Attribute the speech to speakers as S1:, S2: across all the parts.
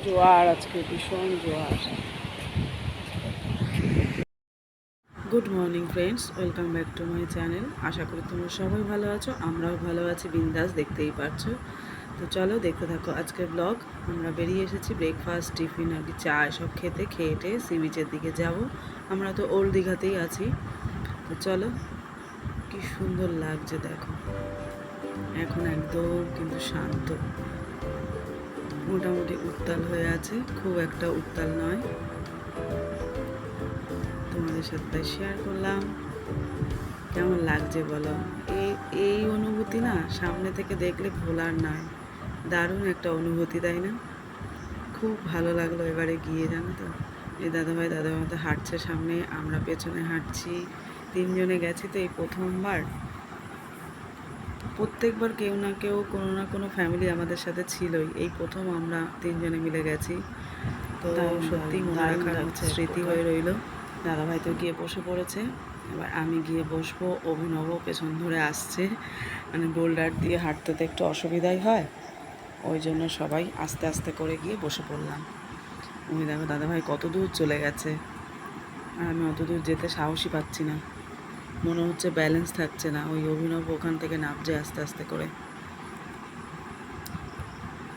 S1: জোয়ার, আজকে ভীষণ জোয়ার। Good morning friends, welcome back to my channel. আশা করি তোমরা সবাই ভালো আছো, আমরাও ভালো আছি, বিন্দাস, দেখতেই পারছো। তো চলো দেখতে থাকো আজকের ব্লগ। আমরা বেরিয়ে এসেছি ব্রেকফাস্ট, টিফিন আর কি চা এসব খেয়ে সি বিচের দিকে যাব। আমরা তো ওল্ড দীঘাতেই আছি। তো চলো, কি সুন্দর লাগছে দেখো। এখন একদম কিন্তু শান্ত, মোটামুটি উত্তাল হয়ে আছে, খুব একটা উত্তাল নয়। তোমাদের সাথে শেয়ার করলাম। কেমন লাগছে বলো? এই অনুভূতি না সামনে থেকে দেখলে ভোলার নয়। দারুণ একটা অনুভূতি, তাই না? খুব ভালো লাগলো এবারে গিয়ে, জানো তো। এই দাদাভাই তো হাঁটছে সামনে, আমরা পেছনে হাঁটছি। তিনজনে গেছি তো এই প্রথমবার। প্রত্যেকবার কেউ না কেউ, কোনো না কোনো ফ্যামিলি আমাদের সাথে ছিলই, এই প্রথম আমরা তিনজনে মিলে গেছি। তো সত্যি মনে রাখার স্মৃতি হয়ে রইল। দাদাভাই তো গিয়ে বসে পড়েছে, এবার আমি গিয়ে বসবো। অভিনব পেছন ধরে আসছে, মানে বোল্ডার দিয়ে হাঁটতে তো একটু অসুবিধাই হয়, ওই জন্য সবাই আস্তে আস্তে করে গিয়ে বসে পড়লাম। ওই দেখো দাদাভাই কত দূর চলে গেছে, আর আমি অত দূর যেতে সাহসই পাচ্ছি না, মনে হচ্ছে ব্যালেন্স থাকছে না। ওই অভিনব ওখান থেকে নামছে আস্তে আস্তে করে।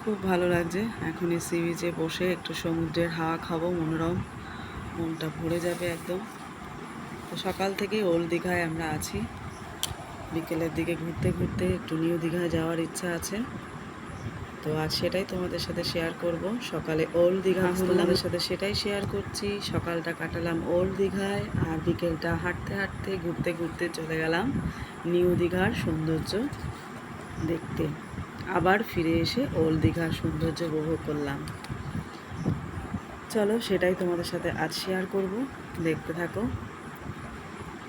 S1: খুব ভালো লাগছে। এখন এই সি বিচে বসে একটু সমুদ্রের হাওয়া খাবো, মনোরম, মনটা ভরে যাবে একদম। তো সকাল থেকেই ওল্ড দীঘায় আমরা আছি। বিকেলের দিকে ঘুরতে ঘুরতে একটু নিউ দীঘায় যাওয়ার ইচ্ছা আছে, তো আজ সেটাই তোমাদের সাথে শেয়ার করব। সকালে ওল্ড দীঘা তোমাদের সাথে সেটাই শেয়ার করছি। সকালটা কাটালাম ওল্ড দীঘায়, আর বিকেলটা হাঁটতে হাঁটতে ঘুরতে ঘুরতে চলে গেলাম নিউ দীঘার সৌন্দর্য দেখতে। আবার ফিরে এসে ওল্ড দীঘার সৌন্দর্য উপভোগ করলাম। চলো সেটাই তোমাদের সাথে আজ শেয়ার করব, দেখতে থাকো।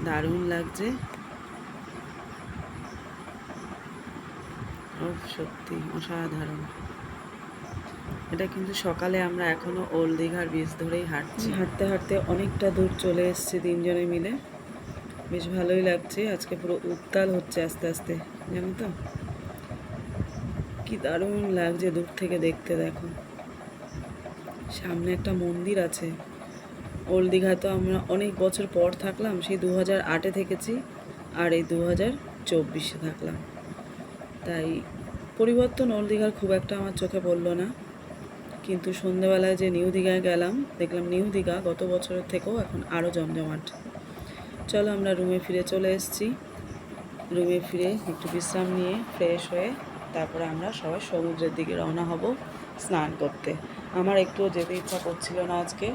S1: দারুণ লাগছে, ও সত্যি অসাধারণ। এটা কিন্তু সকালে আমরা এখনও ওল্ড দীঘার বীচ ধরেই হাঁটছি। হাঁটতে হাঁটতে অনেকটা দূর চলে এসেছি তিনজনে মিলে, বেশ ভালোই লাগছে। আজকে পুরো উত্তাল হচ্ছে আস্তে আস্তে, জানো তো। কি দারুণ লাগছে দূর থেকে দেখতে, দেখো সামনে একটা মন্দির আছে। ওল্ড দীঘায় তো আমরা অনেক বছর পর থাকলাম, সেই 2008-এ থেকেছি, আর এই 2024-এ থাকলাম। তাই পরিবর্তন ওল্ড দীঘার খুব একটা আমার চোখে পড়লো না। কিন্তু সন্ধেবেলায় যে নিউ দীঘায় গেলাম, দেখলাম নিউ দীঘা গত বছরের থেকেও এখন আরও জমজমাট। চলো আমরা রুমে ফিরে চলে এসেছি। রুমে ফিরে একটু বিশ্রাম নিয়ে ফ্রেশ হয়ে তারপরে আমরা সবাই সমুদ্রের দিকে রওনা হব স্নান করতে। আমার একটুও যেতে ইচ্ছা করছিল না আজকে,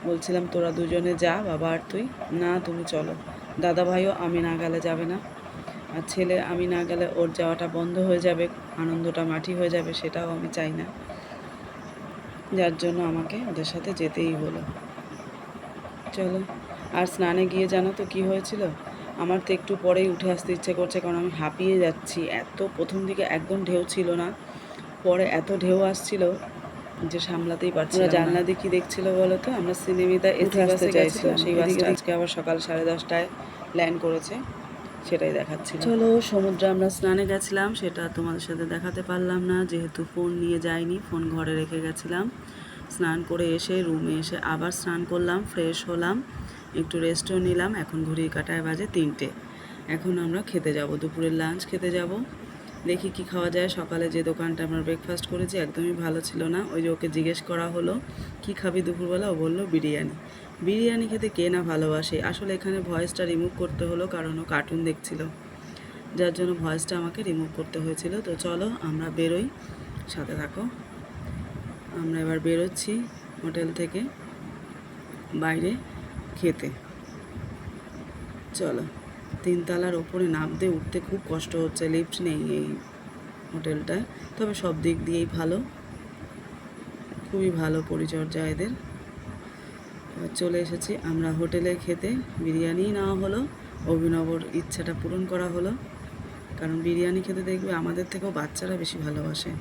S1: বলছিলাম তোরা দুজনে যা, বাবা আর তুই। না, তুমি চলো, দাদা ভাইও আমি না গেলে যাবে না, আর ছেলে আমি না গেলে ওর যাওয়াটা বন্ধ হয়ে যাবে, আনন্দটা মাটি হয়ে যাবে, সেটাও আমি চাই না। যার জন্য আমাকে ওদের সাথে যেতেই হলো। চলো। আর স্নানে গিয়ে জানো তো কী হয়েছিল? আমার তো একটু পরেই উঠে আসতে ইচ্ছে করছে, কারণ আমি হাঁপিয়ে যাচ্ছি। এত প্রথম দিকে একদম ঢেউ ছিল না, পরে এত ঢেউ আসছিল যে সামলাতেই পারছি না। জানলা দিয়ে কী দেখছিল বলো তো? আমরা সিনেমিতে এসি বাসে চাইছিলাম, সেই বাসটা আজকে আবার সকাল 10:30টায় ল্যান্ড করেছে, সেটাই দেখাচ্ছিল। চলো সমুদ্রে আমরা স্নানে গেছিলাম, সেটা তোমাদের সাথে দেখাতে পারলাম না, যেহেতু ফোন নিয়ে যাইনি, ফোন ঘরে রেখে গেছিলাম। স্নান করে এসে রুমে এসে আবার স্নান করলাম, ফ্রেশ হলাম, একটু রেস্টও নিলাম। এখন ঘড়ির কাঁটায় বাজে 3টে। এখন আমরা খেতে যাব, দুপুরের লাঞ্চ খেতে যাব। দেখি কি খাওয়া যায়। সকালে যে দোকানটা আমরা ব্রেকফাস্ট করেছি একদমই ভালো ছিল না। ওই যে ওকে জিজ্ঞেস করা হলো কি খাবি দুপুরবেলা, ও বললো বিরিয়ানি। বিরিয়ানি খেতে কে না ভালোবাসে। আসলে এখানে ভয়েসটা রিমুভ করতে হলো, কারণ ও কার্টুন দেখছিল, যার জন্য ভয়েসটা আমাকে রিমুভ করতে হয়েছিল। তো চলো আমরা বেরোই, সাথে থাকো। আমরা এবার বেরোচ্ছি হোটেল থেকে বাইরে খেতে। চলো, 3তলার ওপরে নামতে উঠতে খুব কষ্ট হচ্ছে, লিফট নেই এই হোটেলটায়, তবে সব দিক দিয়েই ভালো, খুবই ভালো পরিচর্যা এদের। এবার চলে এসেছি আমরা হোটেলে খেতে। বিরিয়ানি নেওয়া হলো, অভিনবর ইচ্ছাটা পূরণ করা হলো, কারণ বিরিয়ানি খেতে দেখবে আমাদের থেকেও বাচ্চারা বেশি ভালোবাসে।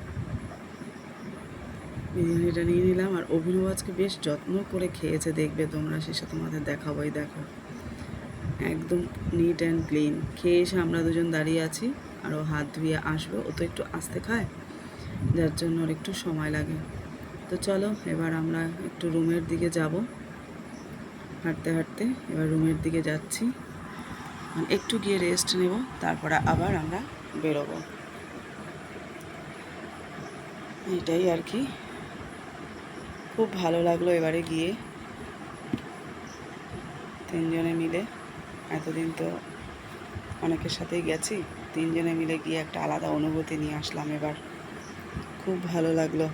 S1: বিরিয়ানিটা নিয়ে নিলাম, আর অভিনব আজকে বেশ যত্ন করে খেয়েছে, দেখবে তোমরা, শেষে তোমাদের দেখাবোই। দেখো একদম নিট অ্যান্ড ক্লিন। খেয়ে এসে আমরা দুজন দাঁড়িয়ে আছি, আর ও হাত ধুয়ে আসবে, ও তো একটু আস্তে খায়, যার জন্য ওর একটু সময় লাগে। তো চলো এবার আমরা একটু রুমের দিকে যাব। হাঁটতে হাঁটতে এবার রুমের দিকে যাচ্ছি, একটু গিয়ে রেস্ট নেব, তারপরে আবার আমরা বেরোবো। এটাই আর কি। খুব ভালো লাগলো এবারে গিয়ে তিনজনে মিলে। এতদিন তো অনেকের সাথেই গেছি, তিনজনে মিলে গিয়ে একটা আলাদা অনুভূতি নিয়ে আসলাম এবার। খুব ভালো লাগলো।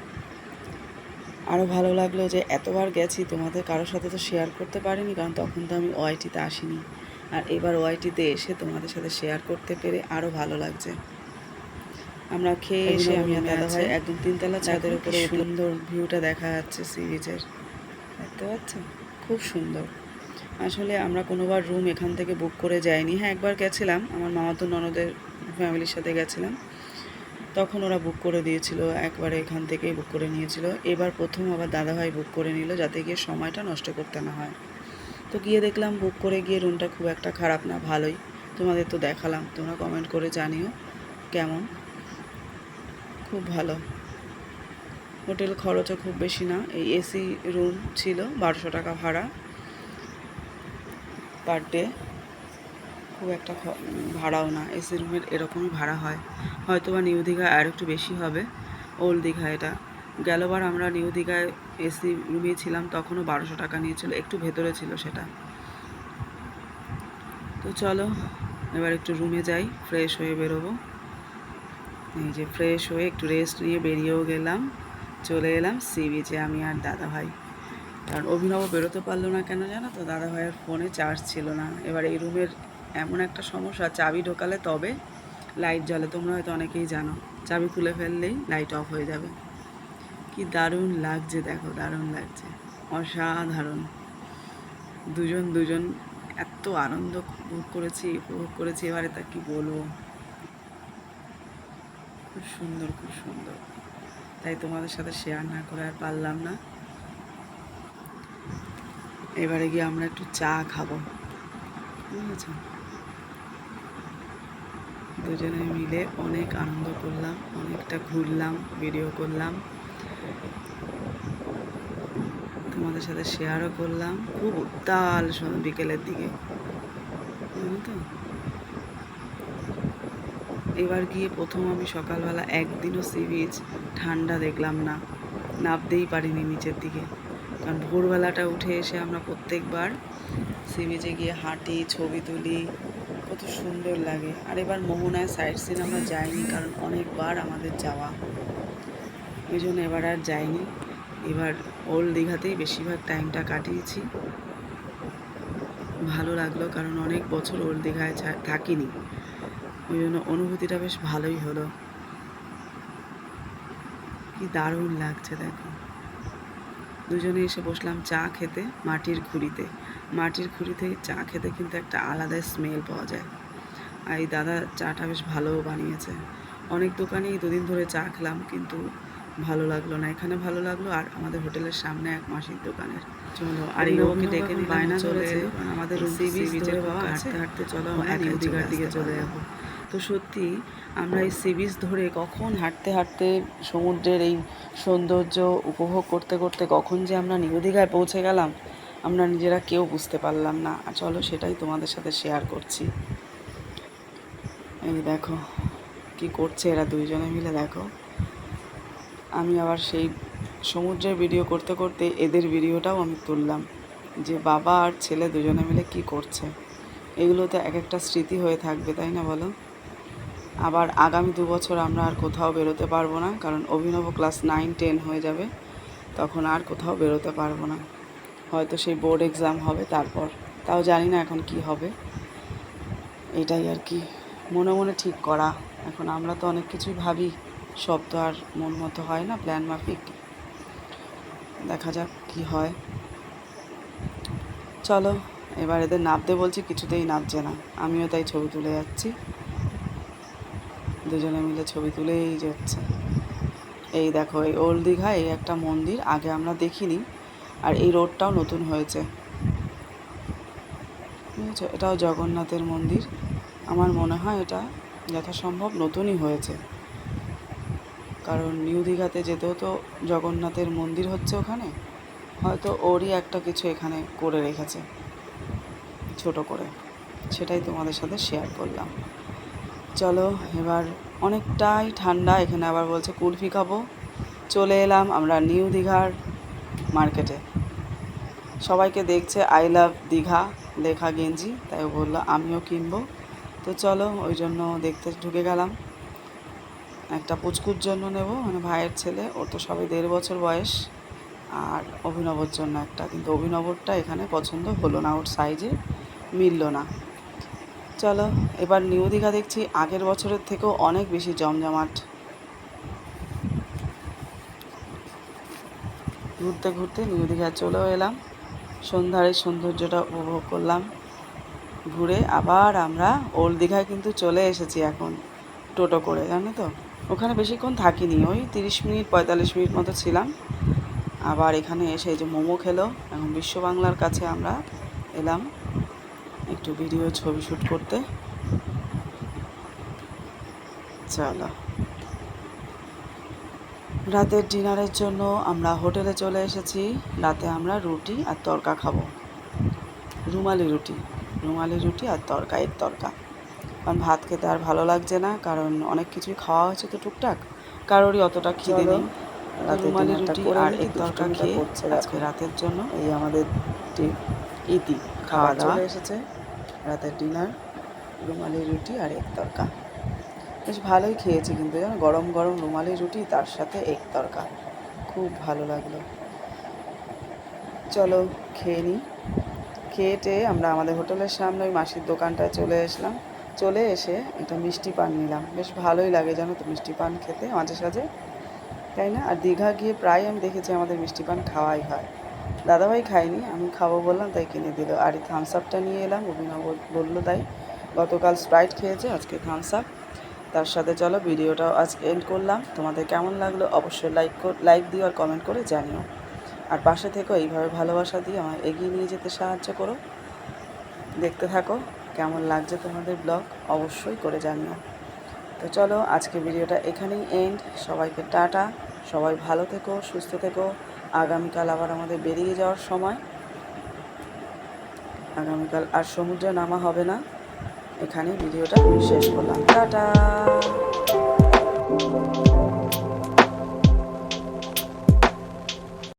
S1: আরও ভালো লাগলো যে এতবার গেছি, তোমাদের কারোর সাথে তো শেয়ার করতে পারিনি, কারণ তখন তো আমি ওআইটিতে আসিনি। আর এবার ওআইটিতে এসে তোমাদের সাথে শেয়ার করতে পেরে আরও ভালো লাগছে। আমরা খেয়ে এসে আমি আর দাদা ভাই একদম 3তলা ছাদের উপরে সুন্দর ভিউটা দেখা যাচ্ছে সি বিচের, দেখতে পাচ্ছ? খুব সুন্দর। আসলে আমরা কোনোবার রুম এখান থেকে বুক করে যাইনি। হ্যাঁ, একবার গেছিলাম, আমার মামাতো ননদের ফ্যামিলির সাথে গেছিলাম, তখন ওরা বুক করে দিয়েছিল, একবারে এখান থেকেই বুক করে নিয়েছিল। এবার প্রথম আবার দাদাভাই বুক করে নিল, যাতে গিয়ে সময়টা নষ্ট করতে না হয়। তো গিয়ে দেখলাম বুক করে গিয়ে রুমটা খুব একটা খারাপ না, ভালোই। তোমাদের তো দেখালাম, তোমরা কমেন্ট করে জানিও কেমন। খুব ভালো। হোটেল খরচও খুব বেশি না, এই এসি রুম ছিল 1200 টাকা ভাড়া পার ডে। খুব একটা ভাড়াও না, এসি রুমের এরকমই ভাড়া হয়। হয়তো বা নিউ দীঘায় আর একটু বেশি হবে, ওল্ড দীঘা এটা। গেলবার আমরা নিউ দীঘায় এসি রুমে ছিলাম, তখনও 1200 টাকা নিয়েছিল, একটু ভেতরে ছিল সেটা। তো চলো এবার একটু রুমে যাই, ফ্রেশ হয়ে বেরোবো। এই যে ফ্রেশ হয়ে একটু রেস্ট নিয়ে বেরিয়েও গেলাম, চলে এলাম সি বিচে আমি আর দাদা ভাই। কারণ অভিনব বেরোতে পারলো না কেন জানো তো, দাদা ভাইয়ের ফোনে চার্জ ছিল না। এবার এই রুমের এমন একটা সমস্যা, চাবি ঢোকালে তবে লাইট জ্বলে, তোমরা হয়তো অনেকেই জানো, চাবি খুলে ফেললেই লাইট অফ হয়ে যাবে। কি দারুণ লাগছে দেখো, দারুণ লাগছে, অসাধারণ। দুজন এত আনন্দ উপভোগ করেছি এবারে, তা কি বলবো। খুব সুন্দর, খুব সুন্দর। তাই তোমাদের সাথে শেয়ার না করে আর পারলাম না। এবারে গিয়ে আমরা একটু চা খাবো, বুঝেছ? দুজনে মিলে অনেক আনন্দ করলাম, অনেকটা ঘুরলাম, ভিডিও করলাম, তোমাদের সাথে শেয়ারও করলাম। খুব উত্তাল বিকেলের দিকে, জানো তো। এবার গিয়ে প্রথম আমি সকালবেলা একদিনও সি বিচ ঠান্ডা দেখলাম না, নামতেই পারিনি নিচের দিকে। কারণ ভোরবেলাটা উঠে এসে আমরা প্রত্যেকবার সি বিচে গিয়ে হাঁটি, ছবি তুলি, কত সুন্দর লাগে। আর এবার মোহনায় সাইড সিন আমরা যাইনি, কারণ অনেকবার আমাদের যাওয়া, ওই জন্য এবার আর যাইনি। এবার ওল্ড দীঘাতেই বেশিরভাগ টাইমটা কাটিয়েছি। ভালো লাগলো, কারণ অনেক বছর ওল্ড দীঘায় থাকিনি, ওই জন্য অনুভূতিটা বেশ ভালোই হলো। কি দারুণ লাগছে দেখো। দুজনে এসে বসলাম চা খেতে মাটির খুঁড়িতে। মাটির খুঁড়িতে চা খেতে কিন্তু একটা আলাদা স্মেল পাওয়া যায়। আর এই দাদা চাটা বেশ ভালোও বানিয়েছে। অনেক দোকানেই দুদিন ধরে চা খেলাম, কিন্তু ভালো লাগলো না। এখানে ভালো লাগলো। আর আমাদের হোটেলের সামনে এক মাসির দোকানের। চলো, আর এই ওকে ডেকে নিয়ে বায়না চলেছে, আমাদের সি বিচের বাবা হাঁটতে হাঁটতে চলো আমরা নিউ দীঘার দিকে চলে যাবো। তো সত্যি আমরা এই সি বিচ ধরে কখন হাঁটতে হাঁটতে সমুদ্রের এই সৌন্দর্য উপভোগ করতে করতে কখন যে আমরা নিউ দীঘায় পৌঁছে গেলাম, আমরা নিজেরা কেউ বুঝতে পারলাম না। আর চলো সেটাই তোমাদের সাথে শেয়ার করছি। এই দেখো কি করছে এরা দুইজনে মিলে, দেখো। আমি আবার সেই সমুদ্রের ভিডিও করতে করতে এদের ভিডিওটাও আমি তুললাম, যে বাবা আর ছেলে দুজনে মিলে কি করছে। এগুলো তো এক একটা স্মৃতি হয়ে থাকবে, তাই না বলো? আবার আগামী 2 বছর আমরা আর কোথাও বেরোতে পারবো না, কারণ অভিনব ক্লাস 9-10 হয়ে যাবে, তখন আর কোথাও বেরোতে পারবো না। হয়তো সেই বোর্ড এক্সাম হবে, তারপর তাও জানি না এখন কি হবে। এটাই আর কি, মনে মনে ঠিক করা। এখন আমরা তো অনেক কিছুই ভাবি, সব তো আর মন মতো হয় না, প্ল্যান মাফিক। দেখা যাক কি হয়। চলো এবার এদের নামতে বলছি, কিছুতেই নামছে না। আমিও তাই ছবি তুলে যাচ্ছি, দুজনে মিলে ছবি তুলেই যাচ্ছে। এই দেখো, এই ওল্ড দীঘা, এই একটা মন্দির আগে আমরা দেখিনি, আর এই রোডটাও নতুন হয়েছে, বুঝেছো? এটাও জগন্নাথের মন্দির। আমার মনে হয় এটা যথাসম্ভব নতুনই হয়েছে, কারণ নিউ দীঘাতে যেতেও তো জগন্নাথের মন্দির হচ্ছে ওখানে, হয়তো ওরই একটা কিছু এখানে করে রেখেছে ছোট করে, সেটাই তোমাদের সাথে শেয়ার করলাম। চলো এবার অনেকটাই ঠান্ডা, এখানে আবার বলছে কুলফি খাবো। চলে এলাম আমরা নিউ দীঘার মার্কেটে। সবাইকে দেখছে আই লাভ দীঘা লেখা গেঞ্জি, তাই ও বললো আমিও কিনবো। তো চলো ওই জন্য দেখতে ঢুকে গেলাম। একটা পুচকুর জন্য নেব, মানে ভাইয়ের ছেলে, ওর তো সবে 1.5 বছর বয়স, আর অভিনবর জন্য একটা, কিন্তু অভিনবরটা এখানে পছন্দ হলো না, ওর সাইজে মিলল না। চলো এবার নিউ দীঘা দেখছি আগের বছরের থেকেও অনেক বেশি জমজমাট। ঘুরতে ঘুরতে নিউ দীঘা চলেও এলাম, সন্ধ্যার এই সৌন্দর্যটা উপভোগ করলাম। ঘুরে আবার আমরা ওল্ড দীঘায় কিন্তু চলে এসেছি এখন টোটো করে, জানো তো। ওখানে বেশিক্ষণ থাকিনি, ওই 30 মিনিট 45 মিনিট মতো ছিলাম। আবার এখানে এসে এই যে মোমো খেলো, এখন বিশ্ব বাংলার কাছে আমরা এলাম একটু ভিডিও ছবি শ্যুট করতে। চলো রাতের ডিনারের জন্য আমরা হোটেলে চলে এসেছি। রাতে আমরা রুটি আর তড়কা খাবো, রুমালি রুটি আর তড়কা, এর তড়কা। কারণ ভাত খেতে আর ভালো লাগছে না, কারণ অনেক কিছুই খাওয়া হয়েছে তো টুকটাক, কারোরই অতটা খিদে নেই। রুমালি রুটি আর এগ তড়কা খেয়ে আজকে রাতের জন্য এই আমাদের ইতি খাওয়া দাওয়া এসেছে। রাতের ডিনার রুমালি রুটি আর এগ তড়কা, বেশ ভালোই খেয়েছি কিন্তু, জানো, গরম গরম রুমালি রুটি তার সাথে এগ তড়কা, খুব ভালো লাগলো। চলো খেয়ে নিই। খেয়ে আমরা আমাদের হোটেলের সামনে ওই মাসির দোকানটায় চলে এসে একটা মিষ্টি পান নিলাম। বেশ ভালোই লাগে জানো তো মিষ্টি পান খেতে মাঝে সাঝে, তাই না? আর দীঘা গিয়ে প্রায় আমি দেখেছি আমাদের মিষ্টি পান খাওয়াই হয়। দাদাভাই খাইনি, আমি খাবো বললাম তাই কিনে দিল। আর এই থামস আপটা নিয়ে এলাম, অভিনব বললো তাই। গতকাল স্প্রাইট খেয়েছে, আজকে থামস আপ। তার সাথে চলো ভিডিওটাও আজকে এন্ড করলাম। তোমাদের কেমন লাগলো অবশ্যই লাইক দিও আর কমেন্ট করে জানিও। আর পাশে থেকো, এইভাবে ভালোবাসা দিয়ে আমায় এগিয়ে নিয়ে যেতে সাহায্য করো। দেখতে থাকো কেমন লাগছে তোমাদের ব্লগ, অবশ্যই করে জানিও। তো চলো আজকে ভিডিওটা এখানেই এন্ড। সবাইকে টাটা, সবাই ভালো থেকো, সুস্থ থেকো। আগামীকাল আবার আমাদের বেরিয়ে যাওয়ার সময়, আগামীকাল আর সমুদ্রে নামা হবে না। এখানে ভিডিওটা শেষ করলাম, টাটা।